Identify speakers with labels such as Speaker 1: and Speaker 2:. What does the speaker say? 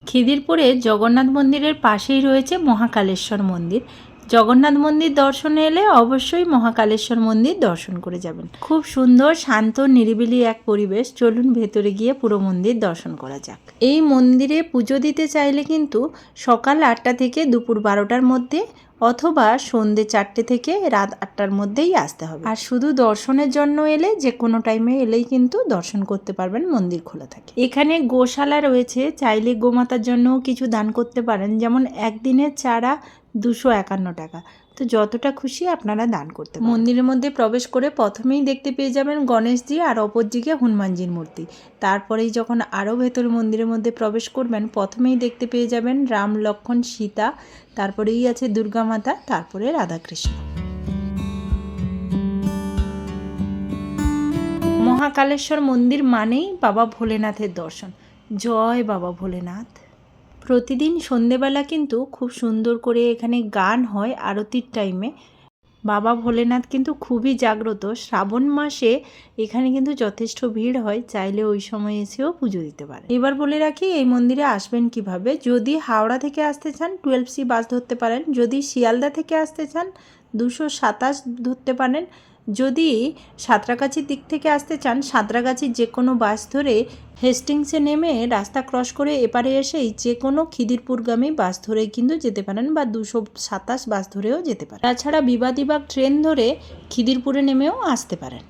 Speaker 1: খিদিরপুরে জগন্নাথ মন্দিরের পাশেই রয়েছে মহাকালেশ্বর মন্দির। জগন্নাথ মন্দির দর্শনে এলে অবশ্যই মহাকালেশ্বর মন্দির দর্শন করে যাবেন। খুব সুন্দর শান্ত নিরিবিলি এক পরিবেশ। চলুন ভেতরে গিয়ে পুরো মন্দির দর্শন করা যাক। এই মন্দিরে পুজো দিতে চাইলে কিন্তু সকাল 8টা থেকে দুপুর 12টার মধ্যে অথবা সন্ধ্যে 4টে থেকে রাত 8টার মধ্যেই আসতে হবে। আর শুধু দর্শনের জন্য এলে যে কোনো টাইমে এলেই কিন্তু দর্শন করতে পারবেন, মন্দির খোলা থাকে। এখানে গোশালা রয়েছে, চাইলে গোমাতার জন্যও কিছু দান করতে পারেন। যেমন একদিনের চারা 251 টাকা, তো যতটা খুশি আপনারা দান করতে পারেন। মন্দিরের মধ্যে প্রবেশ করে প্রথমেই দেখতে পেয়ে যাবেন গণেশজি আর অপর দিকে হনুমানজির মূর্তি। তারপরেই যখন আরও ভেতরে মন্দিরের মধ্যে প্রবেশ করবেন প্রথমেই দেখতে পেয়ে যাবেন রাম, লক্ষ্মণ, সীতা, তারপরেই আছে দুর্গা মাতা, তারপরে রাধাকৃষ্ণ। মহাকালেশ্বর মন্দির মানেই বাবা ভোলেনাথের দর্শন। জয় বাবা ভোলেনাথ। প্রতিদিন সন্ধেবেলা কিন্তু খুব সুন্দর করে এখানে গান হয় আরতির টাইমে। বাবা ভোলেনাথ কিন্তু খুবই জাগ্রত। শ্রাবণ মাসে এখানে কিন্তু যথেষ্ট ভিড় হয়, চাইলে ওই সময় এসেও পুজো দিতে পারে। এবার বলে রাখি এই মন্দিরে আসবেন কিভাবে। যদি হাওড়া থেকে আসতে চান 12C বাস ধরতে পারেন, যদি শিয়ালদা থেকে আসতে চান 227 ধরতে পারেন, যদি সাঁতরাগাছির দিক থেকে আসতে চান সাঁতরাগাছির যে কোনো বাস ধরে হেস্টিংসে নেমে রাস্তা ক্রস করে এপারে এসেই যে কোনো খিদিরপুরগামী বাস ধরেই কিন্তু যেতে পারেন, বা 227 বাস ধরেও যেতে পারেন। তাছাড়া বিবাদীবাগ ট্রেন ধরে খিদিরপুরে নেমেও আসতে পারেন।